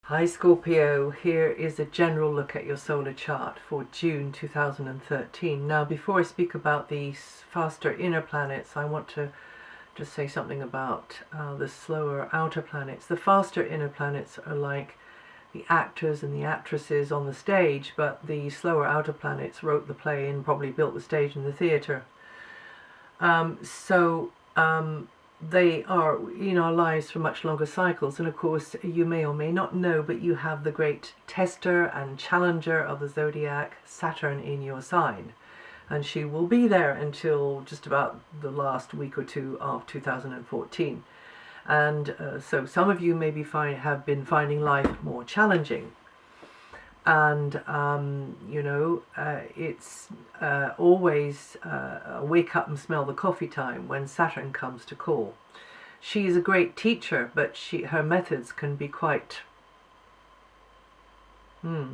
Hi Scorpio, here is a general look at your solar chart for June 2013. Now before I speak about the faster inner planets, I want to just say something about the slower outer planets. The faster inner planets are like the actors and the actresses on the stage, but the slower outer planets wrote the play and probably built the stage and the theatre. They are in our lives for much longer cycles, and of course you may or may not know, but you have the great tester and challenger of the zodiac, Saturn, in your sign, and she will be there until just about the last week or two of 2014. And so some of you maybe have been finding life more challenging, and it's always wake up and smell the coffee time when Saturn comes to call. She is a great teacher, but her methods can be quite a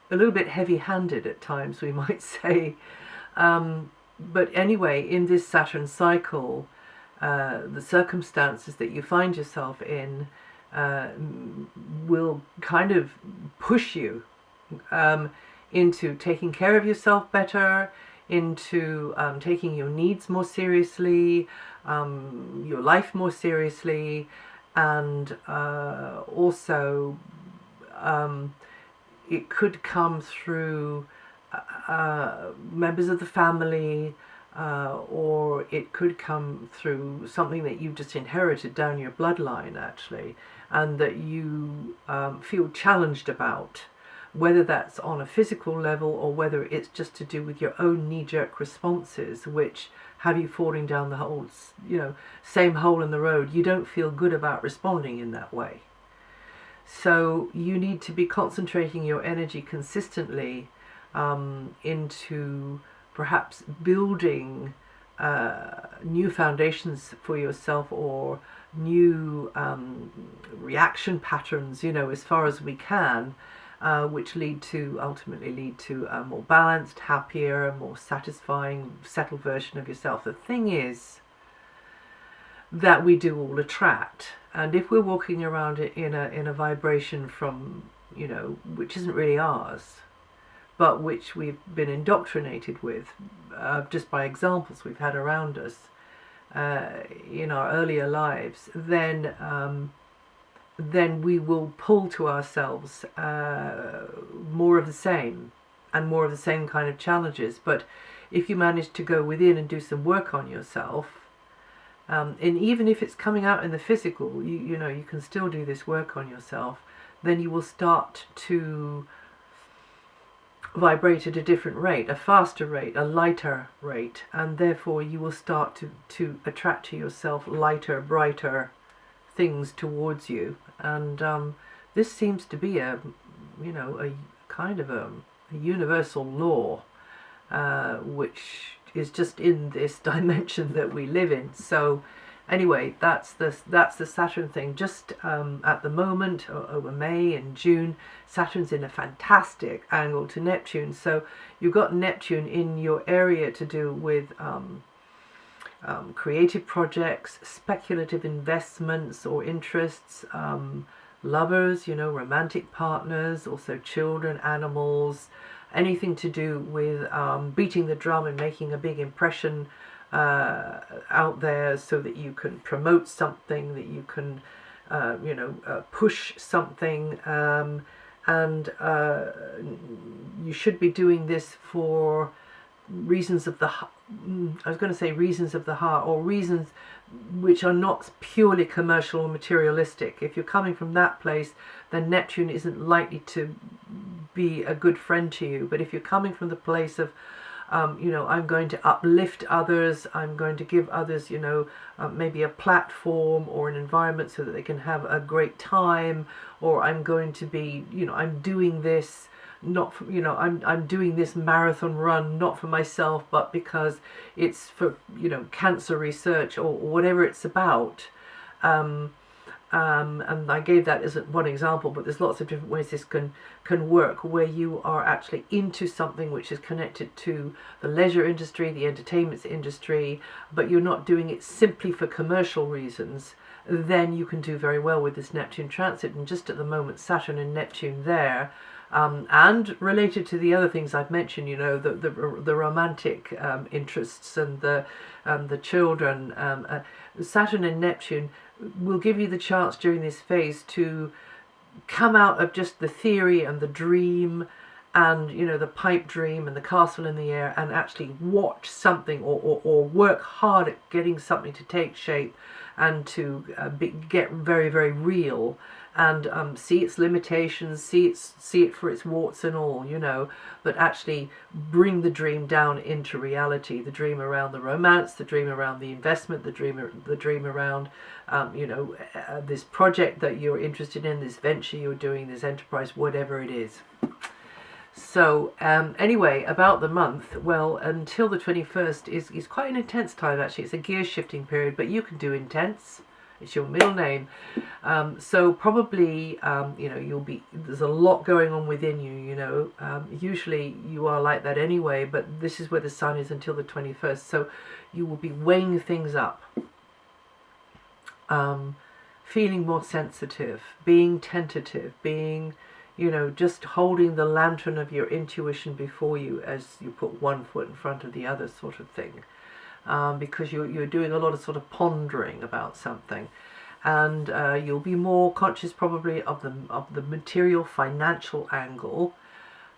little bit heavy-handed at times, we might say. But anyway, in this Saturn cycle, the circumstances that you find yourself in will kind of push you into taking care of yourself better, into taking your needs more seriously, your life more seriously, and also it could come through members of the family, or it could come through something that you've just inherited down your bloodline, actually, and that you feel challenged about, whether that's on a physical level or whether it's just to do with your own knee-jerk responses, which have you falling down the whole, same hole in the road. You don't feel good about responding in that way. So you need to be concentrating your energy consistently into perhaps building new foundations for yourself, or new reaction patterns, as far as we can, which ultimately lead to a more balanced, happier, more satisfying, settled version of yourself. The thing is that we do all attract, and if we're walking around in a vibration from, which isn't really ours, but which we've been indoctrinated with just by examples we've had around us in our earlier lives, then we will pull to ourselves more of the same, and more of the same kind of challenges. But if you manage to go within and do some work on yourself, and even if it's coming out in the physical, you can still do this work on yourself, then you will start to vibrate at a different rate, a faster rate, a lighter rate, and therefore you will start to attract to yourself lighter, brighter things towards you. And this seems to be a kind of a universal law, which is just in this dimension that we live in. So anyway, that's the Saturn thing. Just at the moment, over May and June, Saturn's in a fantastic angle to Neptune. So you've got Neptune in your area to do with creative projects, speculative investments or interests, lovers, romantic partners, also children, animals, anything to do with beating the drum and making a big impression out there, so that you can promote something, that you can push something, and you should be doing this for reasons of the reasons of the heart, or reasons which are not purely commercial or materialistic. If you're coming from that place, then Neptune isn't likely to be a good friend to you. But if you're coming from the place of I'm going to uplift others, I'm going to give others, maybe a platform or an environment so that they can have a great time, or I'm going to be, I'm doing this not for, I'm doing this marathon run not for myself, but because it's for, cancer research or whatever it's about, And I gave that as one example, but there's lots of different ways this can work, where you are actually into something which is connected to the leisure industry, the entertainment industry, but you're not doing it simply for commercial reasons. Then you can do very well with this Neptune transit. And just at the moment, Saturn and Neptune there, and related to the other things I've mentioned, you know, the romantic interests and the children, Saturn and Neptune will give you the chance during this phase to come out of just the theory and the dream and, you know, the pipe dream and the castle in the air, and actually watch something or work hard at getting something to take shape and to get very, very real, and see its limitations, see it for its warts and all, you know, but actually bring the dream down into reality. The dream around the romance, the dream around the investment, the dream around, you know, this project that you're interested in, this venture you're doing, this enterprise, whatever it is. So anyway, about the month, well, until the 21st is quite an intense time, actually. It's a gear shifting period, but you can do intense. It's your middle name. So probably, you know, there's a lot going on within you, you know. Usually you are like that anyway, but this is where the sun is until the 21st. So you will be weighing things up, feeling more sensitive, being tentative, being, you know, just holding the lantern of your intuition before you as you put one foot in front of the other, sort of thing. Because you're doing a lot of sort of pondering about something, and you'll be more conscious probably of the material financial angle,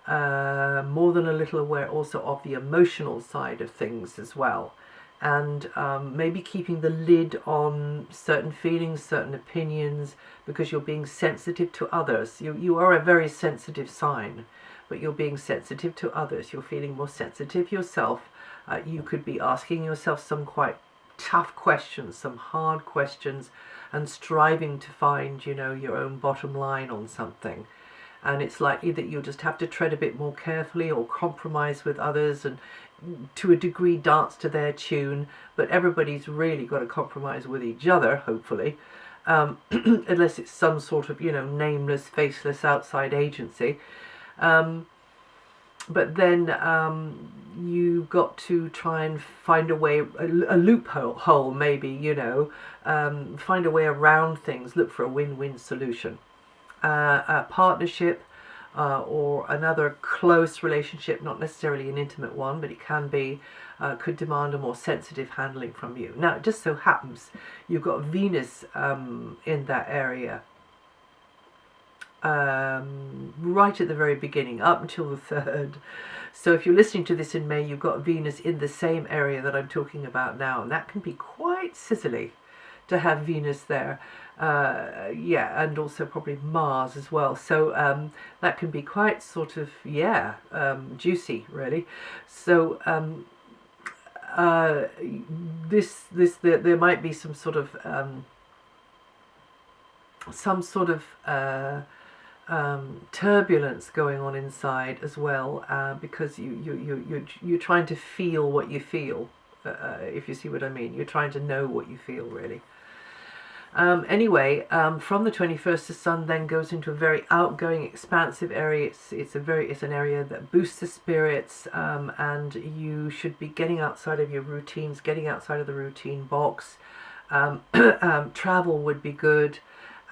more than a little aware also of the emotional side of things as well, and maybe keeping the lid on certain feelings, certain opinions, because you're being sensitive to others. You are a very sensitive sign, but you're being sensitive to others. You're feeling more sensitive yourself. You could be asking yourself some quite tough questions, some hard questions, and striving to find, you know, your own bottom line on something. And it's likely that you'll just have to tread a bit more carefully or compromise with others and to a degree dance to their tune, but everybody's really got to compromise with each other, hopefully, unless it's some sort of, you know, nameless, faceless outside agency. But then you've got to try and find a way, a loophole maybe, you know, find a way around things, look for a win-win solution. A partnership or another close relationship, not necessarily an intimate one, but it can be, could demand a more sensitive handling from you. Now, it just so happens you've got Venus in that area. Right at the very beginning, up until the 3rd. So if you're listening to this in May, you've got Venus in the same area that I'm talking about now, and that can be quite sizzly to have Venus there. Yeah, and also probably Mars as well. So that can be quite sort of, yeah, juicy, really. So there might be some sort of turbulence going on inside as well, because you're trying to feel what you feel, if you see what I mean. You're trying to know what you feel, really. Anyway, from the 21st, the sun then goes into a very outgoing, expansive area. It's an area that boosts the spirits, and you should be getting outside of your routines, getting outside of the routine box. Travel would be good.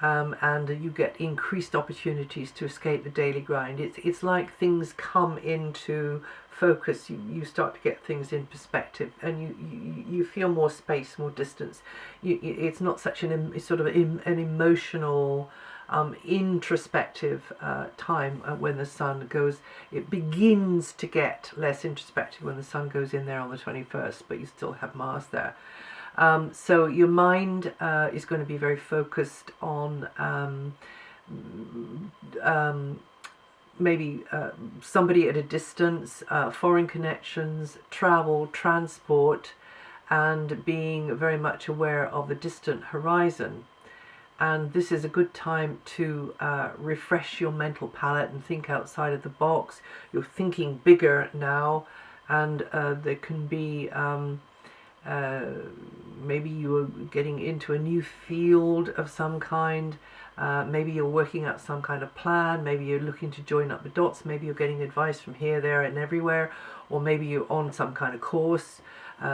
And you get increased opportunities to escape the daily grind. It's like things come into focus. You start to get things in perspective, and you feel more space, more distance. It's not such an emotional, introspective time when the sun goes. It begins to get less introspective when the sun goes in there on the 21st, but you still have Mars there. So your mind is going to be very focused on maybe somebody at a distance, foreign connections, travel, transport, and being very much aware of the distant horizon. And this is a good time to refresh your mental palette and think outside of the box. You're thinking bigger now, and there can be maybe you are getting into a new field of some kind. Maybe you're working out some kind of plan. Maybe you're looking to join up the dots. Maybe you're getting advice from here, there, and everywhere. Or maybe you're on some kind of course.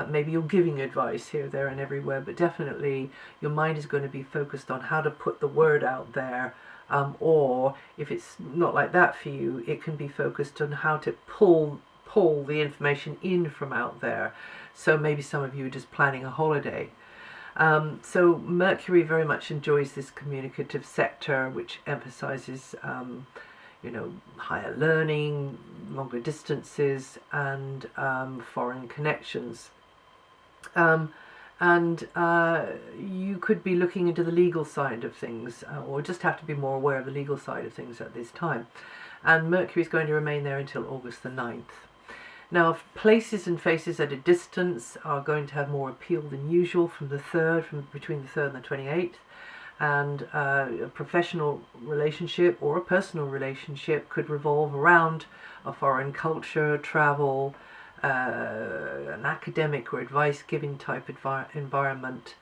Maybe you're giving advice here, there, and everywhere. But definitely your mind is going to be focused on how to put the word out there. Or if it's not like that for you, it can be focused on how to pull the information in from out there. So maybe some of you are just planning a holiday. So Mercury very much enjoys this communicative sector, which emphasizes, higher learning, longer distances, and foreign connections. And you could be looking into the legal side of things, or just have to be more aware of the legal side of things at this time. And Mercury is going to remain there until August the 9th. Now, places and faces at a distance are going to have more appeal than usual from between the 3rd and the 28th. And a professional relationship or a personal relationship could revolve around a foreign culture, travel, an academic or advice-giving type environment,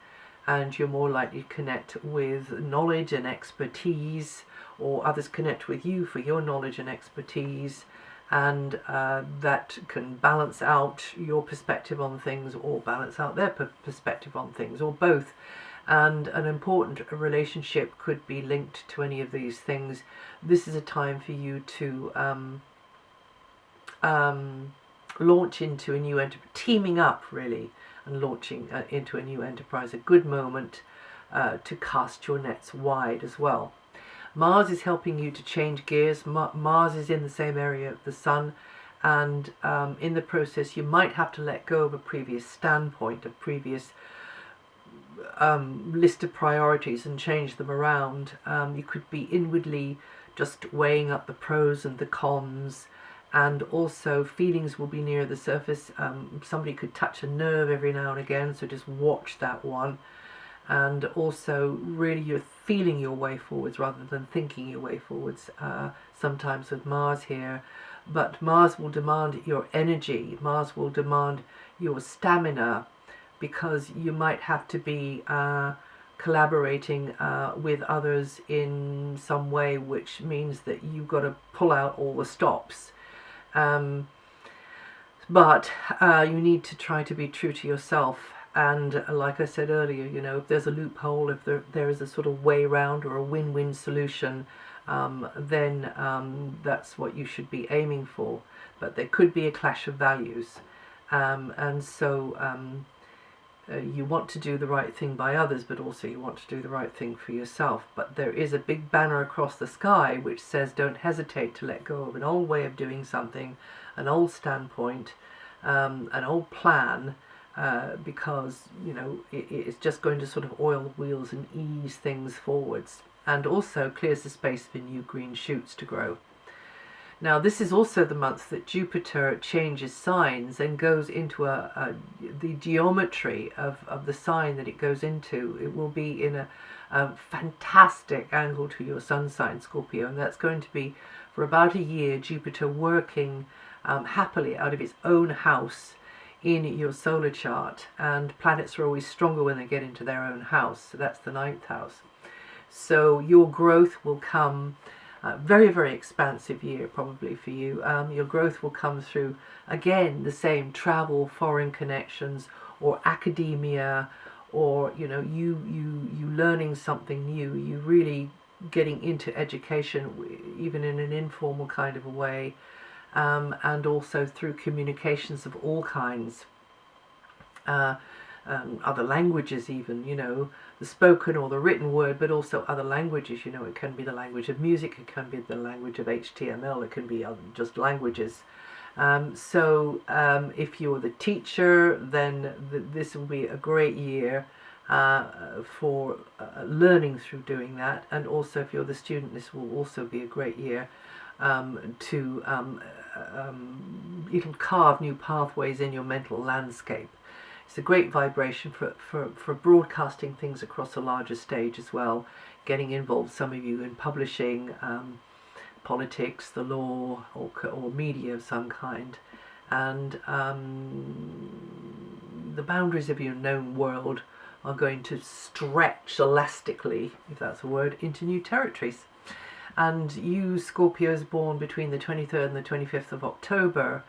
and you're more likely to connect with knowledge and expertise, or others connect with you for your knowledge and expertise, and that can balance out your perspective on things or balance out their perspective on things, or both. And an important relationship could be linked to any of these things. This is a time for you to launch into a new teaming up really, and launching into a new enterprise. A good moment to cast your nets wide as well. Mars is helping you to change gears. Mars is in the same area of the Sun, and in the process you might have to let go of a previous standpoint, a previous list of priorities, and change them around. You could be inwardly just weighing up the pros and the cons, and also feelings will be near the surface. Somebody could touch a nerve every now and again, so just watch that one. And also really you're feeling your way forwards rather than thinking your way forwards, sometimes with Mars here. But Mars will demand your energy, Mars will demand your stamina, because you might have to be collaborating with others in some way, which means that you've got to pull out all the stops. But you need to try to be true to yourself. And like I said earlier, if there's a loophole, if there is a sort of way round or a win-win solution, then that's what you should be aiming for. But there could be a clash of values. And so you want to do the right thing by others, but also you want to do the right thing for yourself. But there is a big banner across the sky which says don't hesitate to let go of an old way of doing something, an old standpoint, an old plan, because it's just going to sort of oil the wheels and ease things forwards, and also clears the space for new green shoots to grow. Now this is also the month that Jupiter changes signs and goes into the geometry of the sign that it goes into. It will be in a fantastic angle to your sun sign, Scorpio, and that's going to be for about a year, Jupiter working happily out of its own house in your solar chart. And planets are always stronger when they get into their own house, so that's the 9th house. So your growth will come, very, very expansive year probably for you. Your growth will come through, again, the same travel, foreign connections, or academia, or you learning something new, you really getting into education, even in an informal kind of a way, and also through communications of all kinds. Other languages even, the spoken or the written word, but also other languages. It can be the language of music, it can be the language of HTML, it can be just languages. So if you're the teacher, then this will be a great year for learning through doing that. And also if you're the student, this will also be a great year it'll carve new pathways in your mental landscape. It's a great vibration for broadcasting things across a larger stage as well, getting involved, some of you, in publishing, politics, the law, or media of some kind. And the boundaries of your known world are going to stretch elastically, if that's a word, into new territories. And you Scorpios born between the 23rd and the 25th of October,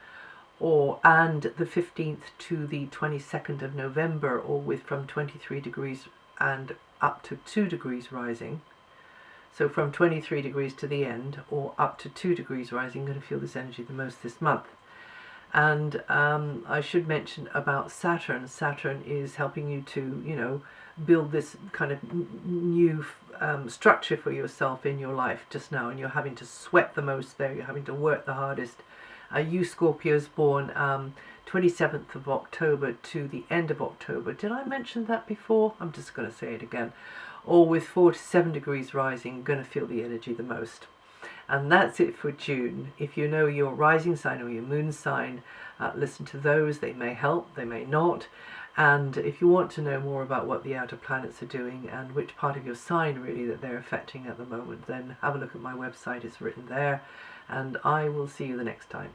and the 15th to the 22nd of November, or with from 23 degrees and up to 2 degrees rising. So from 23 degrees to the end, or up to 2 degrees rising, you're going to feel this energy the most this month. And I should mention about Saturn. Saturn is helping you to, build this kind of new structure for yourself in your life just now, and you're having to sweat the most there. You're having to work the hardest. You Scorpios born 27th of October to the end of October. Did I mention that before? I'm just going to say it again. Or with 4 to 7 degrees rising, going to feel the energy the most. And that's it for June. If you know your rising sign or your moon sign, listen to those. They may help, they may not. And if you want to know more about what the outer planets are doing and which part of your sign really that they're affecting at the moment, then have a look at my website. It's written there. And I will see you the next time.